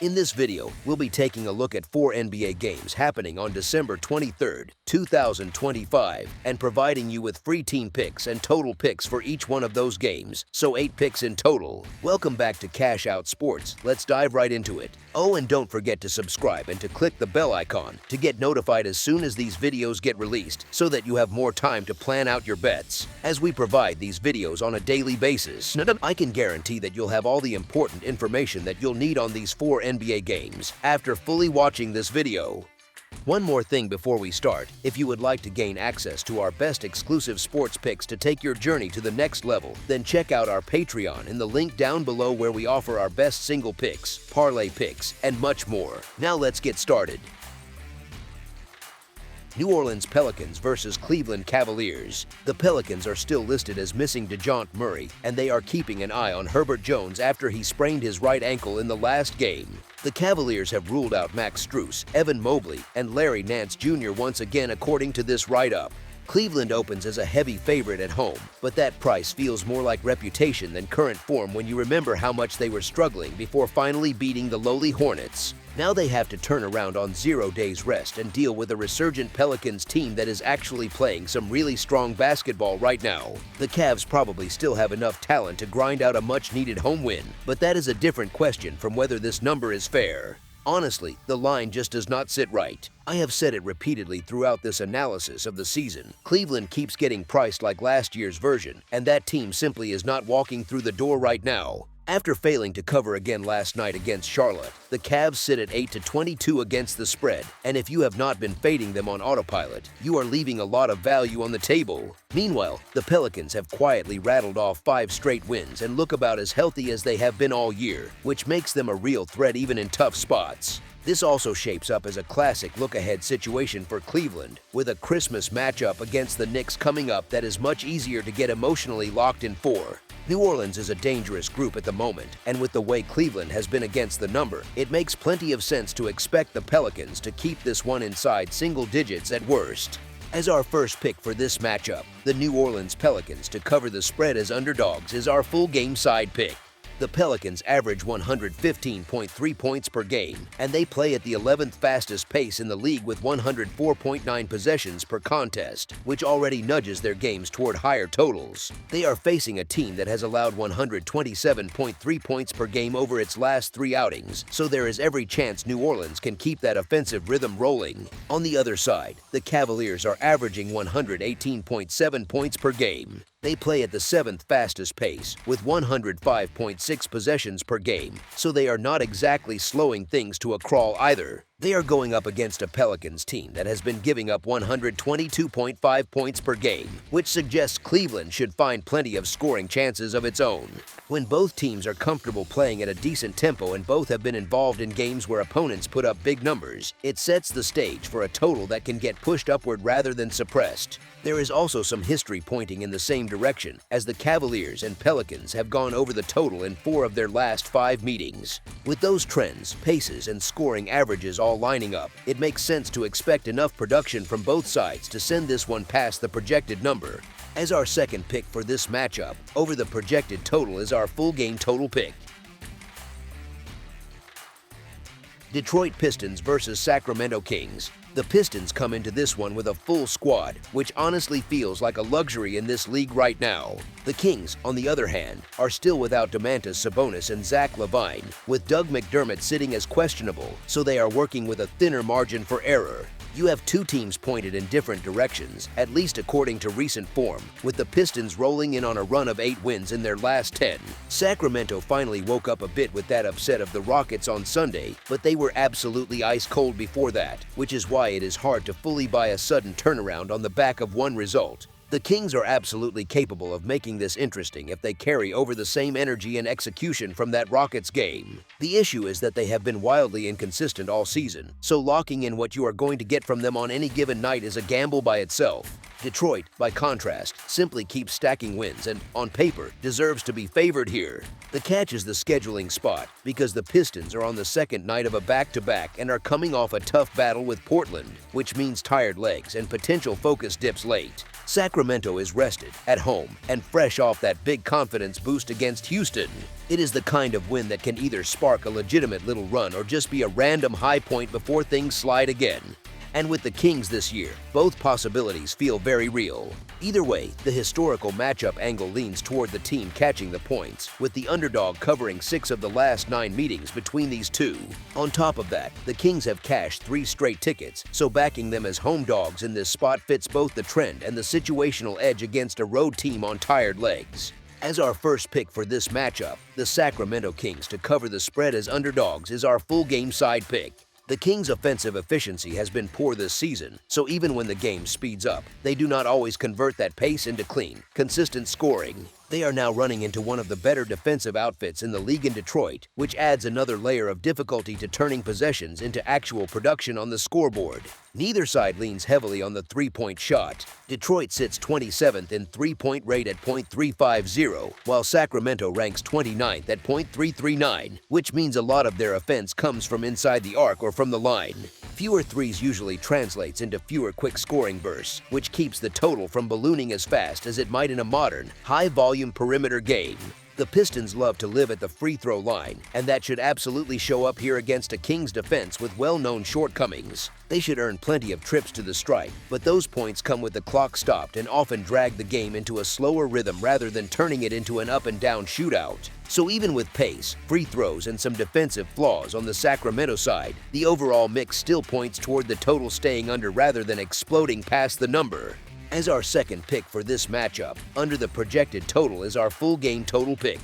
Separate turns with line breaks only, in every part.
In this video, we'll be taking a look at 4 NBA games happening on December 23, 2025, and providing you with free team picks and total picks for each one of those games, so 8 picks in total. Welcome back to Cash Out Sports. Let's dive right into it. Oh, and don't forget to subscribe and to click the bell icon to get notified as soon as these videos get released so that you have more time to plan out your bets. As we provide these videos on a daily basis, I can guarantee that you'll have all the important information that you'll need on these 4 NBA games after fully watching this video. One more thing before we start, if you would like to gain access to our best exclusive sports picks to take your journey to the next level, then check out our Patreon in the link down below where we offer our best single picks, parlay picks, and much more. Now let's get started. New Orleans Pelicans versus Cleveland Cavaliers. The Pelicans are still listed as missing DeJounte Murray, and they are keeping an eye on Herbert Jones after he sprained his right ankle in the last game. The Cavaliers have ruled out Max Strus, Evan Mobley, and Larry Nance Jr. once again according to this write-up. Cleveland opens as a heavy favorite at home, but that price feels more like reputation than current form when you remember how much they were struggling before finally beating the lowly Hornets. Now they have to turn around on 0 days rest and deal with a resurgent Pelicans team that is actually playing some really strong basketball right now. The Cavs probably still have enough talent to grind out a much-needed home win, but that is a different question from whether this number is fair. Honestly, the line just does not sit right. I have said it repeatedly throughout this analysis of the season. Cleveland keeps getting priced like last year's version, and that team simply is not walking through the door right now. After failing to cover again last night against Charlotte, the Cavs sit at 8-22 against the spread, and if you have not been fading them on autopilot, you are leaving a lot of value on the table. Meanwhile, the Pelicans have quietly rattled off 5 straight wins and look about as healthy as they have been all year, which makes them a real threat even in tough spots. This also shapes up as a classic look-ahead situation for Cleveland, with a Christmas matchup against the Knicks coming up that is much easier to get emotionally locked in for. New Orleans is a dangerous group at the moment, and with the way Cleveland has been against the number, it makes plenty of sense to expect the Pelicans to keep this one inside single digits at worst. As our first pick for this matchup, the New Orleans Pelicans to cover the spread as underdogs is our full game side pick. The Pelicans average 115.3 points per game, and they play at the 11th fastest pace in the league with 104.9 possessions per contest, which already nudges their games toward higher totals. They are facing a team that has allowed 127.3 points per game over its last 3 outings, so there is every chance New Orleans can keep that offensive rhythm rolling. On the other side, the Cavaliers are averaging 118.7 points per game. They play at the 7th fastest pace, with 105.6 possessions per game, so they are not exactly slowing things to a crawl either. They are going up against a Pelicans team that has been giving up 122.5 points per game, which suggests Cleveland should find plenty of scoring chances of its own. When both teams are comfortable playing at a decent tempo and both have been involved in games where opponents put up big numbers, it sets the stage for a total that can get pushed upward rather than suppressed. There is also some history pointing in the same direction, as the Cavaliers and Pelicans have gone over the total in 4 of their last 5 meetings. With those trends, paces, and scoring averages all lining up, it makes sense to expect enough production from both sides to send this one past the projected number. As our second pick for this matchup, over the projected total is our full game total pick. Detroit Pistons versus Sacramento Kings. The Pistons come into this one with a full squad, which honestly feels like a luxury in this league right now. The Kings, on the other hand, are still without Domantas Sabonis and Zach LaVine, with Doug McDermott sitting as questionable, so they are working with a thinner margin for error. You have 2 teams pointed in different directions, at least according to recent form, with the Pistons rolling in on a run of 8 wins in their last 10. Sacramento finally woke up a bit with that upset of the Rockets on Sunday, but they were absolutely ice cold before that, which is why it is hard to fully buy a sudden turnaround on the back of one result. The Kings are absolutely capable of making this interesting if they carry over the same energy and execution from that Rockets game. The issue is that they have been wildly inconsistent all season, so locking in what you are going to get from them on any given night is a gamble by itself. Detroit, by contrast, simply keeps stacking wins and, on paper, deserves to be favored here. The catch is the scheduling spot because the Pistons are on the second night of a back-to-back and are coming off a tough battle with Portland, which means tired legs and potential focus dips late. Sacramento is rested, at home, and fresh off that big confidence boost against Houston. It is the kind of win that can either spark a legitimate little run or just be a random high point before things slide again. And with the Kings this year, both possibilities feel very real. Either way, the historical matchup angle leans toward the team catching the points, with the underdog covering 6 of the last 9 meetings between these two. On top of that, the Kings have cashed 3 straight tickets, so backing them as home dogs in this spot fits both the trend and the situational edge against a road team on tired legs. As our first pick for this matchup, the Sacramento Kings to cover the spread as underdogs is our full game side pick. The Kings' offensive efficiency has been poor this season, so even when the game speeds up, they do not always convert that pace into clean, consistent scoring. They are now running into one of the better defensive outfits in the league in Detroit, which adds another layer of difficulty to turning possessions into actual production on the scoreboard. Neither side leans heavily on the three-point shot. Detroit sits 27th in three-point rate at .350, while Sacramento ranks 29th at .339, which means a lot of their offense comes from inside the arc or from the line. Fewer threes usually translates into fewer quick scoring bursts, which keeps the total from ballooning as fast as it might in a modern, high-volume perimeter game. The Pistons love to live at the free throw line, and that should absolutely show up here against a Kings defense with well-known shortcomings. They should earn plenty of trips to the stripe, but those points come with the clock stopped and often drag the game into a slower rhythm rather than turning it into an up-and-down shootout. So even with pace, free throws, and some defensive flaws on the Sacramento side, the overall mix still points toward the total staying under rather than exploding past the number. As our second pick for this matchup, under the projected total is our full game total pick.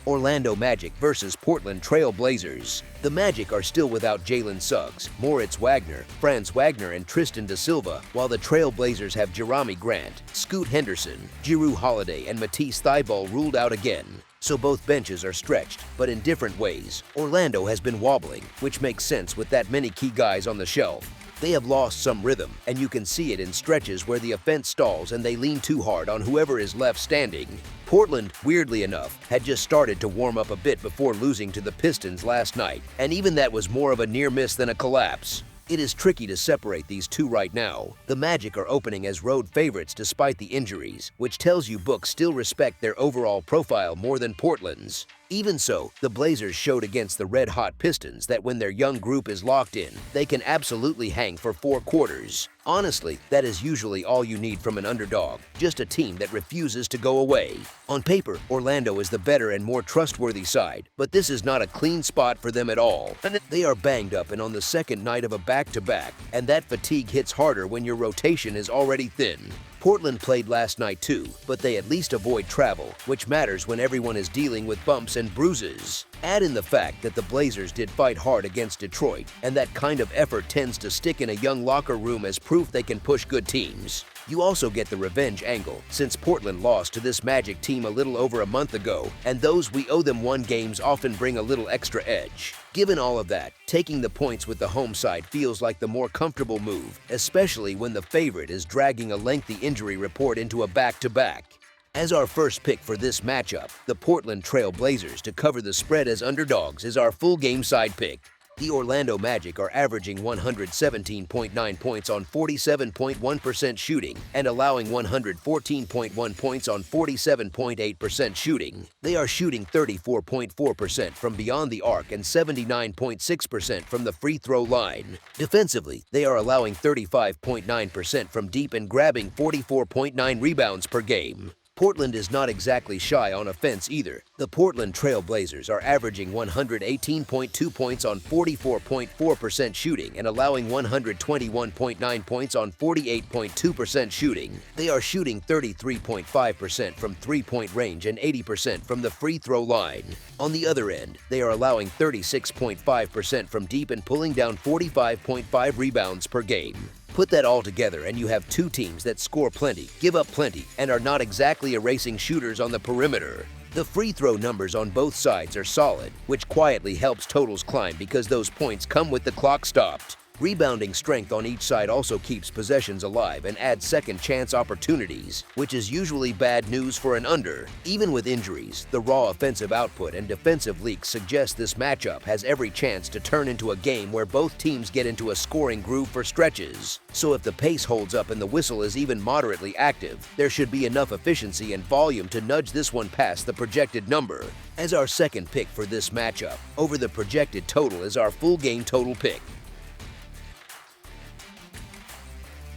Orlando Magic versus Portland Trail Blazers. The Magic are still without Jalen Suggs, Moritz Wagner, Franz Wagner, and Tristan da Silva, while the Trail Blazers have Jerami Grant, Scoot Henderson, Jrue Holiday, and Matisse Thybulle ruled out again. So both benches are stretched, but in different ways. Orlando has been wobbling, which makes sense with that many key guys on the shelf. They have lost some rhythm, and you can see it in stretches where the offense stalls and they lean too hard on whoever is left standing. Portland, weirdly enough, had just started to warm up a bit before losing to the Pistons last night, and even that was more of a near miss than a collapse. It is tricky to separate these two right now. The Magic are opening as road favorites despite the injuries, which tells you books still respect their overall profile more than Portland's. Even so, the Blazers showed against the red-hot Pistons that when their young group is locked in, they can absolutely hang for 4 quarters. Honestly, that is usually all you need from an underdog, just a team that refuses to go away. On paper, Orlando is the better and more trustworthy side, but this is not a clean spot for them at all. They are banged up and on the second night of a back-to-back, and that fatigue hits harder when your rotation is already thin. Portland played last night too, but they at least avoid travel, which matters when everyone is dealing with bumps and bruises. Add in the fact that the Blazers did fight hard against Detroit, and that kind of effort tends to stick in a young locker room as proof they can push good teams. You also get the revenge angle, since Portland lost to this Magic team a little over a month ago, and those we owe them one games often bring a little extra edge. Given all of that, taking the points with the home side feels like the more comfortable move, especially when the favorite is dragging a lengthy injury report into a back-to-back. As our first pick for this matchup, the Portland Trail Blazers to cover the spread as underdogs is our full game side pick. The Orlando Magic are averaging 117.9 points on 47.1% shooting and allowing 114.1 points on 47.8% shooting. They are shooting 34.4% from beyond the arc and 79.6% from the free throw line. Defensively, they are allowing 35.9% from deep and grabbing 44.9 rebounds per game. Portland is not exactly shy on offense either. The Portland Trail Blazers are averaging 118.2 points on 44.4% shooting and allowing 121.9 points on 48.2% shooting. They are shooting 33.5% from three-point range and 80% from the free throw line. On the other end, they are allowing 36.5% from deep and pulling down 45.5 rebounds per game. Put that all together and you have two teams that score plenty, give up plenty, and are not exactly erasing shooters on the perimeter. The free throw numbers on both sides are solid, which quietly helps totals climb because those points come with the clock stopped. Rebounding strength on each side also keeps possessions alive and adds second chance opportunities, which is usually bad news for an under. Even with injuries, the raw offensive output and defensive leaks suggest this matchup has every chance to turn into a game where both teams get into a scoring groove for stretches. So if the pace holds up and the whistle is even moderately active, there should be enough efficiency and volume to nudge this one past the projected number. As our second pick for this matchup, over the projected total is our full game total pick.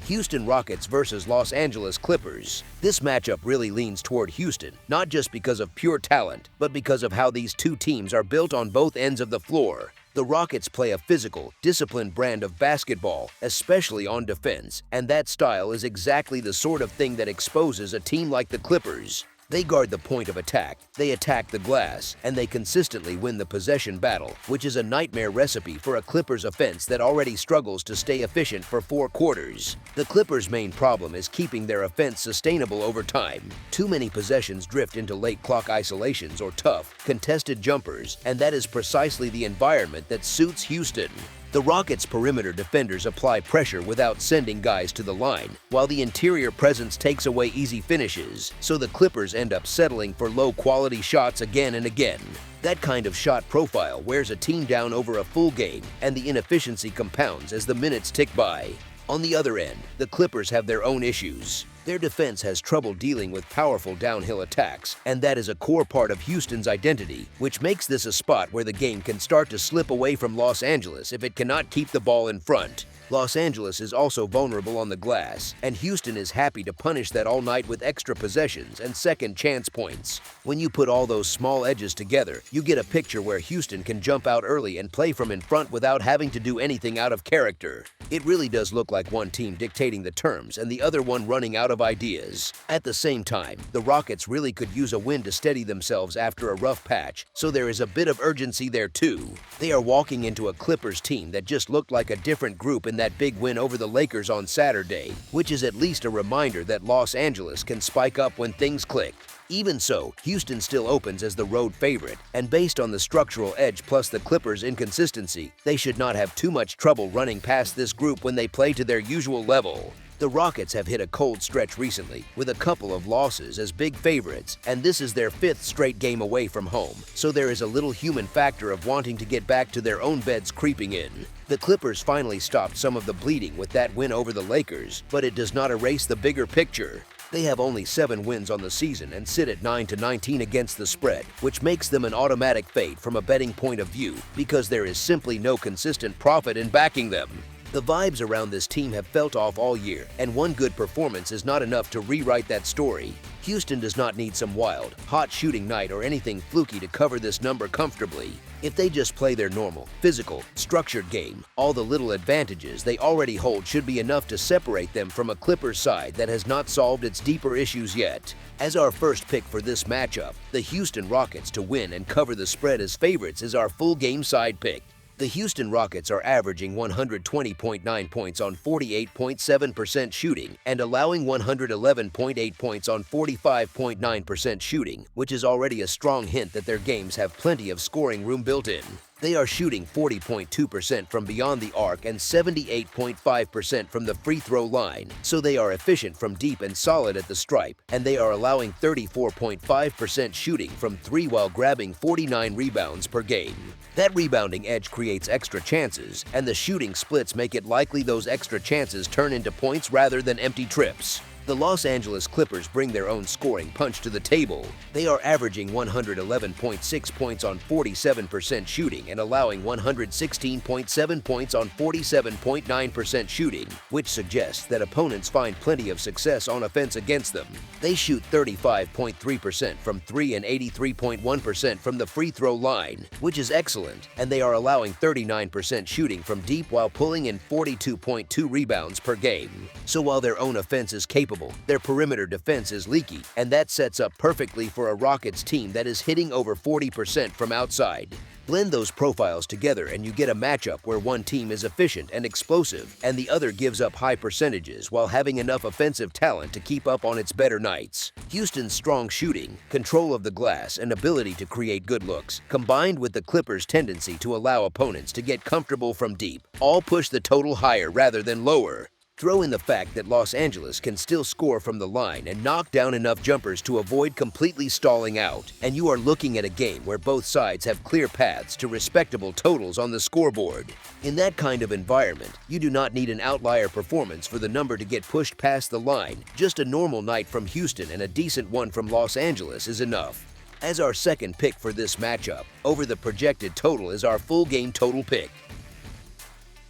Houston Rockets versus Los Angeles Clippers. This matchup really leans toward Houston, not just because of pure talent, but because of how these two teams are built on both ends of the floor. The Rockets play a physical, disciplined brand of basketball, especially on defense, and that style is exactly the sort of thing that exposes a team like the Clippers. They guard the point of attack, they attack the glass, and they consistently win the possession battle, which is a nightmare recipe for a Clippers offense that already struggles to stay efficient for 4 quarters. The Clippers' main problem is keeping their offense sustainable over time. Too many possessions drift into late clock isolations or tough, contested jumpers, and that is precisely the environment that suits Houston. The Rockets' perimeter defenders apply pressure without sending guys to the line, while the interior presence takes away easy finishes, so the Clippers end up settling for low-quality shots again and again. That kind of shot profile wears a team down over a full game, and the inefficiency compounds as the minutes tick by. On the other end, the Clippers have their own issues. Their defense has trouble dealing with powerful downhill attacks, and that is a core part of Houston's identity, which makes this a spot where the game can start to slip away from Los Angeles if it cannot keep the ball in front. Los Angeles is also vulnerable on the glass, and Houston is happy to punish that all night with extra possessions and second chance points. When you put all those small edges together, you get a picture where Houston can jump out early and play from in front without having to do anything out of character. It really does look like one team dictating the terms and the other one running out of ideas. At the same time, the Rockets really could use a win to steady themselves after a rough patch, so there is a bit of urgency there too. They are walking into a Clippers team that just looked like a different group in that big win over the Lakers on Saturday, which is at least a reminder that Los Angeles can spike up when things click. Even so, Houston still opens as the road favorite, and based on the structural edge plus the Clippers' inconsistency, they should not have too much trouble running past this group when they play to their usual level. The Rockets have hit a cold stretch recently, with a couple of losses as big favorites, and this is their 5th straight game away from home, so there is a little human factor of wanting to get back to their own beds creeping in. The Clippers finally stopped some of the bleeding with that win over the Lakers, but it does not erase the bigger picture. They have only 7 wins on the season and sit at 9-19 against the spread, which makes them an automatic fade from a betting point of view because there is simply no consistent profit in backing them. The vibes around this team have felt off all year, and one good performance is not enough to rewrite that story. Houston does not need some wild, hot shooting night or anything fluky to cover this number comfortably. If they just play their normal, physical, structured game, all the little advantages they already hold should be enough to separate them from a Clippers side that has not solved its deeper issues yet. As our first pick for this matchup, the Houston Rockets to win and cover the spread as favorites is our full game side pick. The Houston Rockets are averaging 120.9 points on 48.7% shooting and allowing 111.8 points on 45.9% shooting, which is already a strong hint that their games have plenty of scoring room built in. They are shooting 40.2% from beyond the arc and 78.5% from the free throw line, so they are efficient from deep and solid at the stripe, and they are allowing 34.5% shooting from 3 while grabbing 49 rebounds per game. That rebounding edge creates extra chances, and the shooting splits make it likely those extra chances turn into points rather than empty trips. The Los Angeles Clippers bring their own scoring punch to the table. They are averaging 111.6 points on 47% shooting and allowing 116.7 points on 47.9% shooting, which suggests that opponents find plenty of success on offense against them. They shoot 35.3% from 3 and 83.1% from the free throw line, which is excellent, and they are allowing 39% shooting from deep while pulling in 42.2 rebounds per game. So while their own offense is capable, their perimeter defense is leaky, and that sets up perfectly for a Rockets team that is hitting over 40% from outside. Blend those profiles together and you get a matchup where one team is efficient and explosive and the other gives up high percentages while having enough offensive talent to keep up on its better nights. Houston's strong shooting, control of the glass, and ability to create good looks, combined with the Clippers' tendency to allow opponents to get comfortable from deep, all push the total higher rather than lower. Throw in the fact that Los Angeles can still score from the line and knock down enough jumpers to avoid completely stalling out, and you are looking at a game where both sides have clear paths to respectable totals on the scoreboard. In that kind of environment, you do not need an outlier performance for the number to get pushed past the line. Just a normal night from Houston and a decent one from Los Angeles is enough. As our second pick for this matchup, over the projected total is our full game total pick.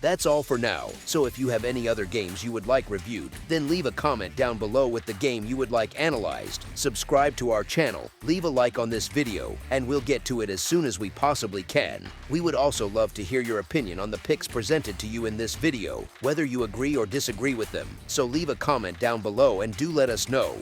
That's all for now, so if you have any other games you would like reviewed, then leave a comment down below with the game you would like analyzed, subscribe to our channel, leave a like on this video, and we'll get to it as soon as we possibly can. We would also love to hear your opinion on the picks presented to you in this video, whether you agree or disagree with them, so leave a comment down below and do let us know.